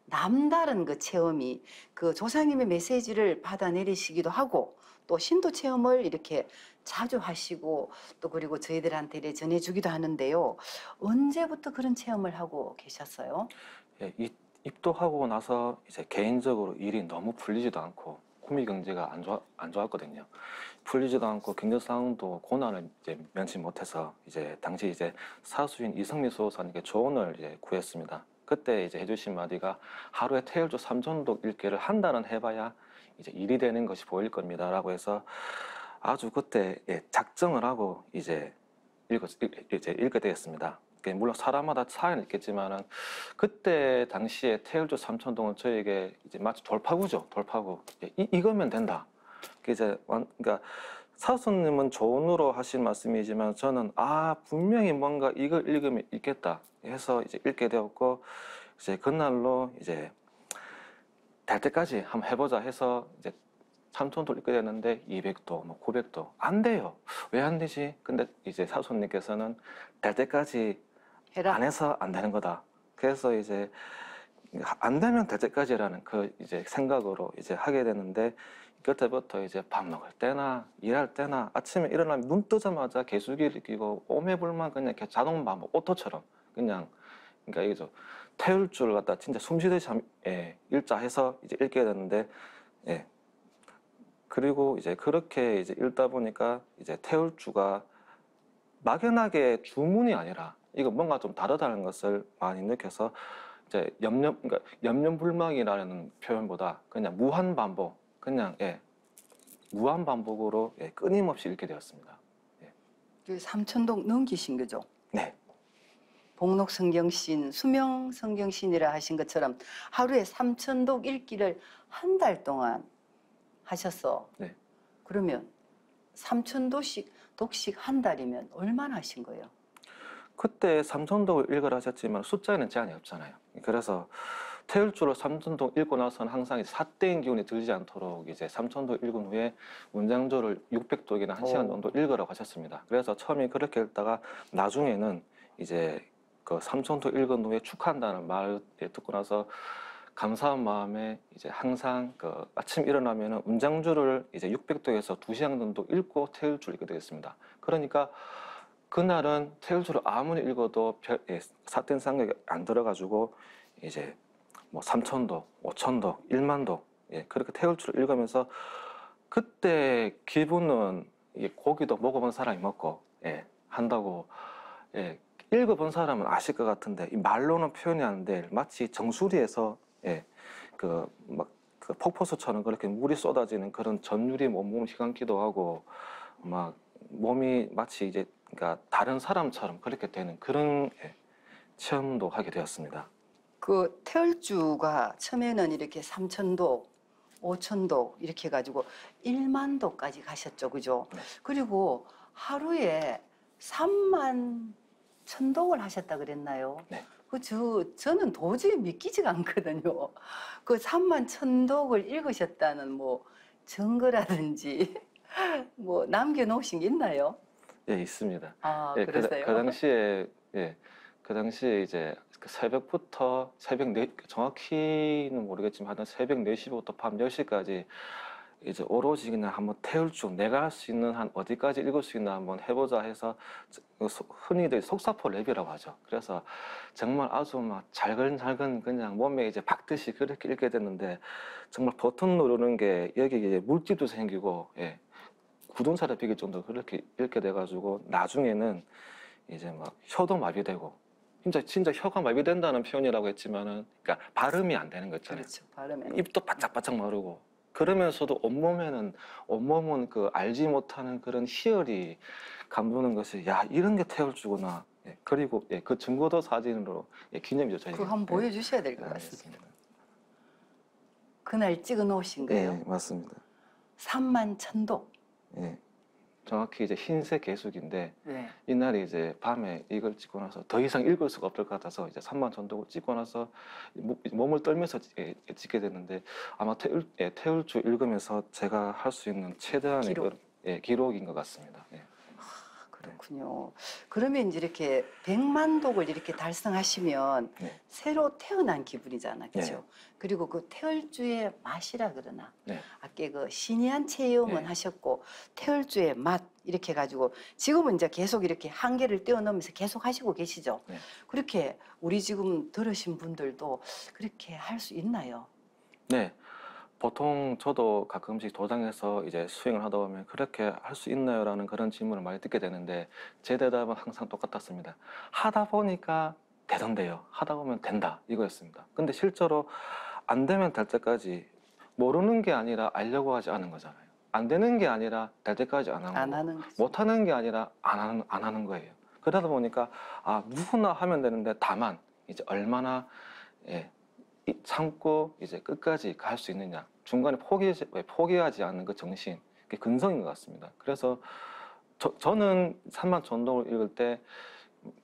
남다른 그 체험이 그 조상님의 메시지를 받아내리시기도 하고 또 신도 체험을 이렇게 자주 하시고 또 그리고 저희들한테 이렇게 전해주기도 하는데요. 언제부터 그런 체험을 하고 계셨어요? 예, 입도하고 나서 이제 개인적으로 일이 너무 풀리지도 않고 구미 경제가 안 좋았거든요. 풀리지도 않고 경제 상황도 고난을 이제 면치 못해서 이제 당시 이제 사수인 이성미 수호사님께 조언을 이제 구했습니다. 그때 이제 해주신 마디가 하루에 태열주 3천독 읽기를 한 달은 해봐야 이제 일이 되는 것이 보일 겁니다라고 해서 아주 그때 작정을 하고 이제 읽게 되었습니다. 물론 사람마다 차이는 있겠지만은 그때 당시에 태열주 삼천동은 저에게 이제 마치 돌파구죠. 돌파구. 이거면 된다. 그러니까 사수님은 조언으로 하신 말씀이지만 저는 분명히 뭔가 이걸 읽으면 읽겠다 해서 이제 읽게 되었고 이제 그날로 이제 될 때까지 한번 해보자 해서 이제 3천도 읽게 되는데 200도, 뭐 900도 안 돼요. 왜 안 되지? 근데 이제 사수님께서는 될 때까지 해라. 안 해서 안 되는 거다. 그래서 이제 안 되면 될 때까지라는 그 이제 생각으로 이제 하게 되는데 그때부터 이제 밥 먹을 때나 일할 때나 아침에 일어나면 눈 뜨자마자 개수기를 끼고 오매불만 그냥 이렇게 자동 반복 오토처럼 그냥 그러니까 이게 태울 줄 갖다 진짜 숨쉬듯이 일자해서 이제 읽게 되는데 예. 그리고 이제 그렇게 이제 읽다 보니까 이제 태울 주가 막연하게 주문이 아니라 이거 뭔가 좀 다르다는 것을 많이 느껴서 이제 그러니까 염려불망이라는 표현보다 그냥 무한 반복, 그냥 무한 반복으로 끊임없이 읽게 되었습니다. 그 삼천동 넘기신 거죠? 네. 복록 성경신, 수명 성경신이라 하신 것처럼 하루에 삼천독 읽기를 한 달 동안 하셨어. 네. 그러면 독씩 한 달이면 얼마나 하신 거예요? 그때 삼천독을 읽으라 하셨지만 숫자에는 제한이 없잖아요. 그래서 태율주로 삼천독 읽고 나서는 항상 삿대인 기운이 들지 않도록 이제 삼천독 읽은 후에 문장조를 600독이나 1시간 정도 읽으라고 하셨습니다. 그래서 처음에 그렇게 읽다가 나중에는 이제 그 삼천독 읽은 후에 축하한다는 말을 듣고 나서 감사한 마음에 이제 항상 그 아침 일어나면은 문장주를 이제 600독에서 2시간 정도 읽고 태율주를 읽게 되겠습니다. 그러니까 그날은 태율주를 아무리 읽어도 삿된 생각이 안 들어가지고 이제 뭐 3천독, 5천독, 1만독 그렇게 태율주를 읽으면서 그때 기분은 고기도 먹어본 사람이 먹고 한다고 읽어본 사람은 아실 것 같은데 이 말로는 표현이 안 될 마치 정수리에서 그 폭포수처럼 그렇게 물이 쏟아지는 그런 전율이 몸을 휘감기도 하고 막 몸이 마치 이제 그러니까 다른 사람처럼 그렇게 되는 그런 체험도 하게 되었습니다. 그 태열주가 처음에는 이렇게 삼천독, 오천독 이렇게 해가지고 1만독까지 가셨죠, 그죠? 네. 그리고 하루에 3만 천독을 하셨다 그랬나요? 네. 저는 도저히 믿기지가 않거든요. 그 3만 천독을 읽으셨다는 뭐 증거라든지 뭐 남겨놓으신 게 있나요? 예, 있습니다. 그러세요? 그 당시에 이제 그 새벽부터 정확히는 모르겠지만 하여튼 새벽 4시부터 밤 10시까지 이제 오로지 그냥 한번 태울쭉 내가 할 수 있는 한 어디까지 읽을 수 있나 한번 해보자 해서 흔히들 속사포 랩이라고 하죠. 그래서 정말 아주 막 잘근잘근 그냥 몸에 이제 박듯이 그렇게 읽게 됐는데 정말 버튼 누르는 게 여기에 물집도 생기고 굳은살에 비길 정도로 그렇게 읽게 돼가지고 나중에는 이제 막 혀도 마비되고 진짜 혀가 마비된다는 표현이라고 했지만은 그러니까 발음이 안 되는 거 있잖아요. 그렇죠. 발음이. 입도 바짝바짝 마르고 그러면서도 온몸은 그 알지 못하는 그런 희열이 감도는 것이 야 이런 게 태울주구나. 그리고 그 증거도 사진으로 기념이죠 저희가. 그거 한번 보여주셔야 될 것 같습니다. 그날 찍어 놓으신 거예요? 네, 맞습니다. 3만 천독. 예. 정확히 이제 흰색 개수기인데 네. 이날이 이제 밤에 이걸 찍고 나서 더 이상 읽을 수가 없을 것 같아서 이제 3만 전독을 찍고 나서 몸을 떨면서 찍게 됐는데 아마 태울주 읽으면서 제가 할 수 있는 최대한의 기록. 기록인 것 같습니다. 그렇군요. 그러면 이제 이렇게 100만 독을 이렇게 달성하시면 네. 새로 태어난 기분이잖아, 그죠? 네. 그리고 그 태열주의 맛이라 그러나 네. 아까 그 신이한 체험은 네. 하셨고 태열주의 맛 이렇게 해가지고 지금은 이제 계속 이렇게 한계를 뛰어넘으면서 계속 하시고 계시죠? 네. 그렇게 우리 지금 들으신 분들도 그렇게 할 수 있나요? 네. 보통 저도 가끔씩 도장에서 이제 수행을 하다 보면 그렇게 할 수 있나요? 라는 그런 질문을 많이 듣게 되는데 제 대답은 항상 똑같았습니다. 하다 보니까 되던데요. 하다 보면 된다. 이거였습니다. 근데 실제로 안 되면 될 때까지 모르는 게 아니라 알려고 하지 않은 거잖아요. 안 되는 게 아니라 될 때까지 안 하는 안 거고 하는 거죠. 못 하는 게 아니라 안 하는 거예요. 그러다 보니까 아, 누구나 하면 되는데 다만 이제 얼마나 예, 참고 이제 끝까지 갈 수 있느냐. 중간에 포기하지 않는 그 정신, 그게 근성인 것 같습니다. 그래서 저는 산만 전동을 읽을 때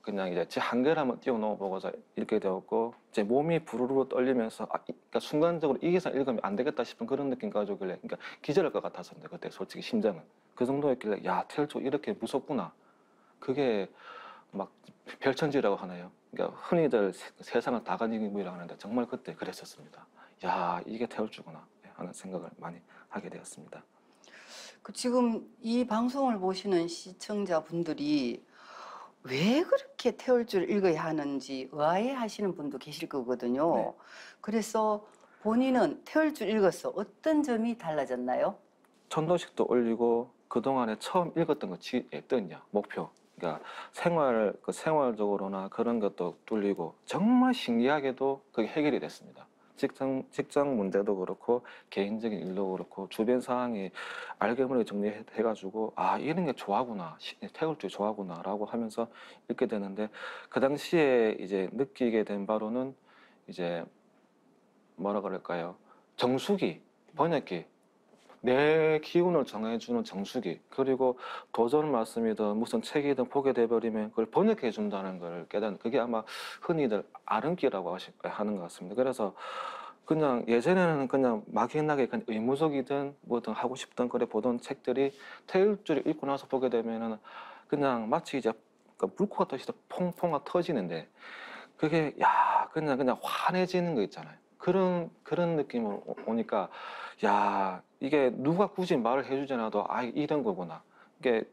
그냥 이제 제 한계를 한번 뛰어넘어 보고서 읽게 되었고 제 몸이 부르르 떨리면서 그러니까 순간적으로 이 기사 읽으면 안 되겠다 싶은 그런 느낌 가지고길래 그러니까 기절할 것 같았었는데 그때 솔직히 심장은 그 정도였길래 야 태열초 이렇게 무섭구나. 그게 막 별천지라고 하나요? 그러니까 흔히들 세상을 다 가진 기분이라고 하는데 정말 그때 그랬었습니다. 야 이게 태울주구나 하는 생각을 많이 하게 되었습니다. 그 지금 이 방송을 보시는 시청자분들이 왜 그렇게 태울줄 읽어야 하는지 의아해 하시는 분도 계실 거거든요. 네. 그래서 본인은 태울줄 읽어서 어떤 점이 달라졌나요? 천도식도 올리고 그동안에 처음 읽었던 거 떴냐 목표. 그러니까 생활적으로나 그런 것도 뚫리고 정말 신기하게도 그게 해결이 됐습니다. 직장 문제도 그렇고 개인적인 일도 그렇고 주변 상황이 알게 모르게 정리해가지고 아 이런 게 좋아하구나 태울줄 좋아하구나라고 하면서 읽게 되는데 그 당시에 이제 느끼게 된 바로는 이제 뭐라 그럴까요? 정수기 번역기 내 기운을 정해주는 정수기 그리고 도전 말씀이든 무슨 책이든 보게 돼버리면 그걸 번역해 준다는 걸 깨닫는 그게 아마 흔히들 아름기라고 하는 것 같습니다. 그래서 그냥 예전에는 그냥 막연하게 그냥 의무적이든 뭐든 하고 싶던 거래 보던 책들이 태일주를 읽고 나서 보게 되면은 그냥 마치 이제 물고가 터지듯 퐁퐁 터지는데 그게 야 그냥 환해지는 거 있잖아요. 그런 느낌으로 오니까 야 이게 누가 굳이 말을 해주지 않아도 아 이런 거구나. 이게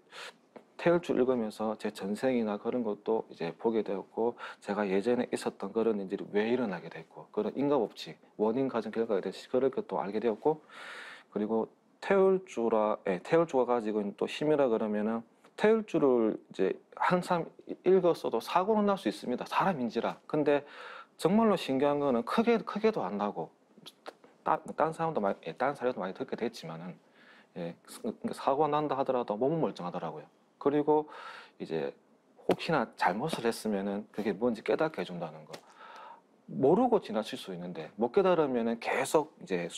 태열주 읽으면서 제 전생이나 그런 것도 이제 보게 되었고 제가 예전에 있었던 그런 일들이 왜 일어나게 됐고 그런 인과법칙 원인 가정 결과에 대해서 그런 것도 알게 되었고 그리고 태열주가 가지고 있는 또 힘이라 그러면은 태열주를 이제 항상 읽었어도 사고는 날 수 있습니다. 사람인지라. 근데 정말로 신기한 거는 크게도 안 나고 딴 사람도 많이 딴 사례도 많이 듣게 됐지만은 예, 사고가 난다 하더라도 몸은 멀쩡하더라고요. 그리고 이제 혹시나 잘못을 했으면은 그게 뭔지 깨닫게 해준다는 거. 모르고 지나칠 수 있는데 못 깨달으면은 계속 이제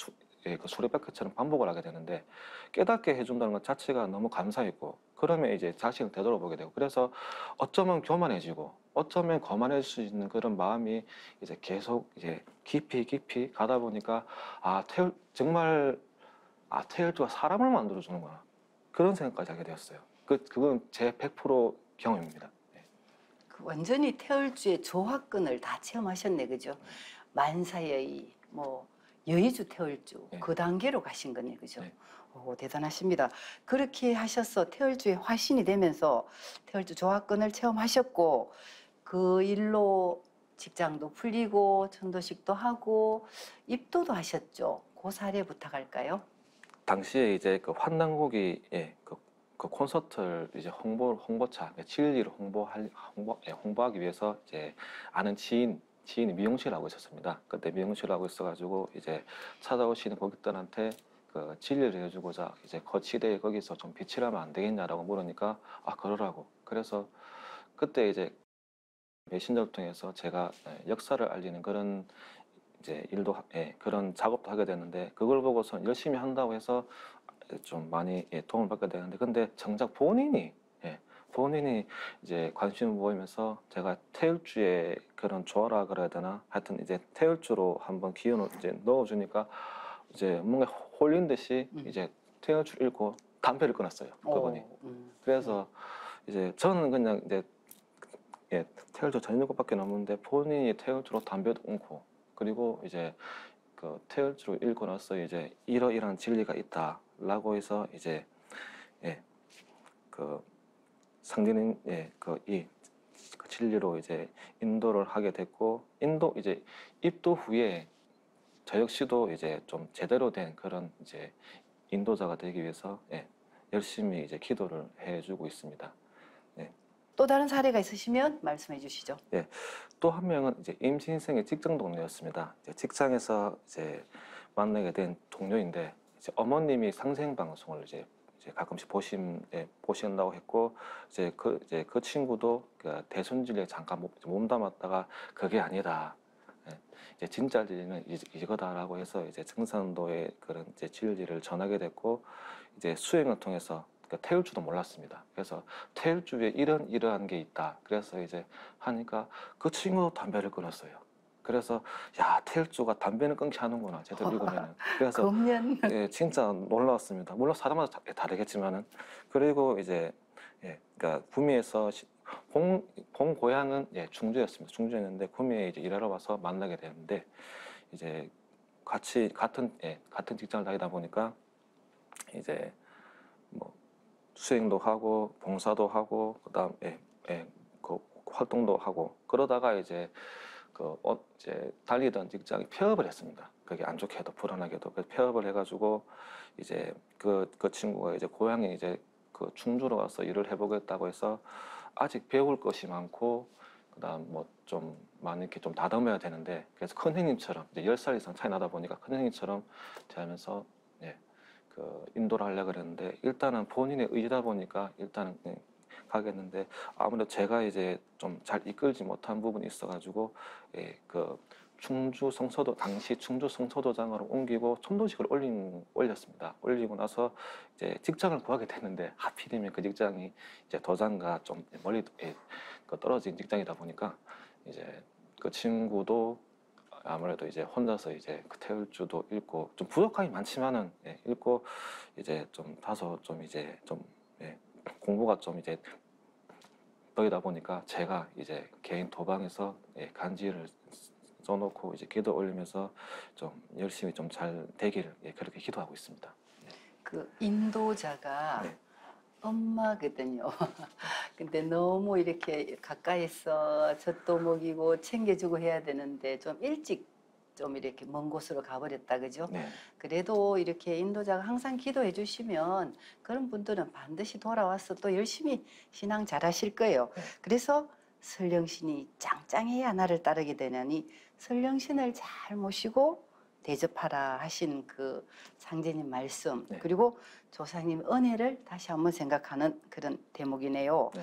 그 수레바퀴처럼 반복을 하게 되는데 깨닫게 해준다는 것 자체가 너무 감사했고 그러면 이제 자신을 되돌아보게 되고 그래서 어쩌면 교만해지고 어쩌면 거만해질 수 있는 그런 마음이 이제 계속 이제 깊이 가다 보니까 정말 태열주가 사람을 만들어 주는구나 그런 생각까지 하게 되었어요. 그건 제 100% 경험입니다. 네. 그 완전히 태울주의 조화끈을 다 체험하셨네, 그죠? 만사여의, 뭐 여의주 태울주 네. 그 단계로 가신 거네, 그죠? 네. 오, 대단하십니다. 그렇게 하셔서 태울주의 화신이 되면서 태울주 조화끈을 체험하셨고 그 일로 직장도 풀리고 전도식도 하고 입도도 하셨죠. 그 사례 부탁할까요? 당시에 이제 그 환단고기 그 콘서트를 이제 홍보차 진리를 홍보하기 위해서 이제 아는 지인이 미용실을 하고 있었습니다. 그때 미용실을 하고 있어가지고 이제 찾아오시는 고객들한테 그 진리를 해주고자 이제 거치대에 거기서 좀 빛을 하면 안 되겠냐라고 물으니까 그러라고. 그래서 그때 이제 메신저를 통해서 제가 역사를 알리는 그런 이제 그런 작업도 하게 되는데 그걸 보고서 열심히 한다고 해서 좀 많이 도움을 받게 되는데 근데 정작 본인이 이제 관심을 보이면서 제가 태울주의 그런 조화라 그래야 되나 하여튼 이제 태울주로 한번 기운을 이제 넣어주니까 이제 뭔가 홀린 듯이 이제 태울주를 읽고 담배를 끊었어요 그분이. 그래서 이제 저는 그냥 이제 예, 태울주 전일국밖에 없는데 본인이 태울주로 담배도 끊고 그리고 이제 그 태울주로 읽고 나서 이제 이러이러한 진리가 있다라고 해서 이제 예, 그 상진인 그 진리로 이제 인도를 하게 됐고 인도 이제 입도 후에 저 역시도 이제 좀 제대로 된 그런 이제 인도자가 되기 위해서 열심히 이제 기도를 해주고 있습니다. 또 다른 사례가 있으시면 말씀해 주시죠. 또 한 명은 이제 임신생의 직장 동료였습니다. 이제 직장에서 이제 만나게 된 동료인데 이제 어머님이 상생 방송을 이제 가끔씩 보신다고 했고 이제 그 친구도 그 대손진리에 잠깐 몸담았다가 그게 아니다. 이제 진짜 진리는 이거다라고 해서 이제 증산도의 그런 이제 진리를 전하게 됐고 이제 수행을 통해서 태울 줄도 몰랐습니다. 그래서 태울 주에 이러한 게 있다. 그래서 이제 하니까 그 친구도 담배를 끊었어요. 그래서 야 태울주가 담배는 끊게 하는구나 제대로 읽으면은. 그래서 금년 진짜 놀라웠습니다. 물론 사람마다 다르겠지만은. 그리고 이제 그러니까 구미에서 본 고향은 충주였습니다. 충주였는데 구미에 이제 일하러 와서 만나게 되는데 이제 같은 직장을 다니다 보니까 이제 뭐 수행도 하고 봉사도 하고 그다음에 그 활동도 하고 그러다가 이제 이제 달리던 직장이 폐업을 했습니다. 그게 안 좋게도 불안하게도 그래서 폐업을 해가지고 이제 그 친구가 이제 고향에 이제 그 충주로 와서 일을 해보겠다고 해서 아직 배울 것이 많고 그다음 뭐 좀 많이 이렇게 좀 다듬어야 되는데 그래서 큰 형님처럼 이제 10살 이상 차이 나다 보니까 큰 형님처럼 대하면서 그 인도를 하려고 그랬는데 일단은 본인의 의지다 보니까 일단은 가겠는데 아무래도 제가 이제 좀 잘 이끌지 못한 부분이 있어가지고 그 충주 성서도 당시 충주 성서도장으로 옮기고 촌도식을 올렸습니다. 올리고 나서 이제 직장을 구하게 됐는데 하필이면 그 직장이 이제 도장과 좀 멀리 그 떨어진 직장이다 보니까 이제 그 친구도 아무래도 이제 혼자서 이제 그 태울주도 읽고 좀 부족함이 많지만은 읽고 이제 좀 다소 좀 이제 좀 공부가 좀 이제 덕이다 보니까 제가 이제 개인 도방에서 간지를 써놓고 이제 기도 올리면서 좀 열심히 좀 잘 되기를 그렇게 기도하고 있습니다. 그 인도자가 네. 엄마거든요. 근데 너무 이렇게 가까이서 젖도 먹이고 챙겨주고 해야 되는데 좀 일찍 좀 이렇게 먼 곳으로 가버렸다 그죠? 네. 그래도 이렇게 인도자가 항상 기도해 주시면 그런 분들은 반드시 돌아와서 또 열심히 신앙 잘하실 거예요. 네. 그래서 설령신이 짱짱해야 나를 따르게 되느니 설령신을 잘 모시고 대접하라 하신 그 상제님 말씀 네. 그리고 조상님 은혜를 다시 한번 생각하는 그런 대목이네요. 네.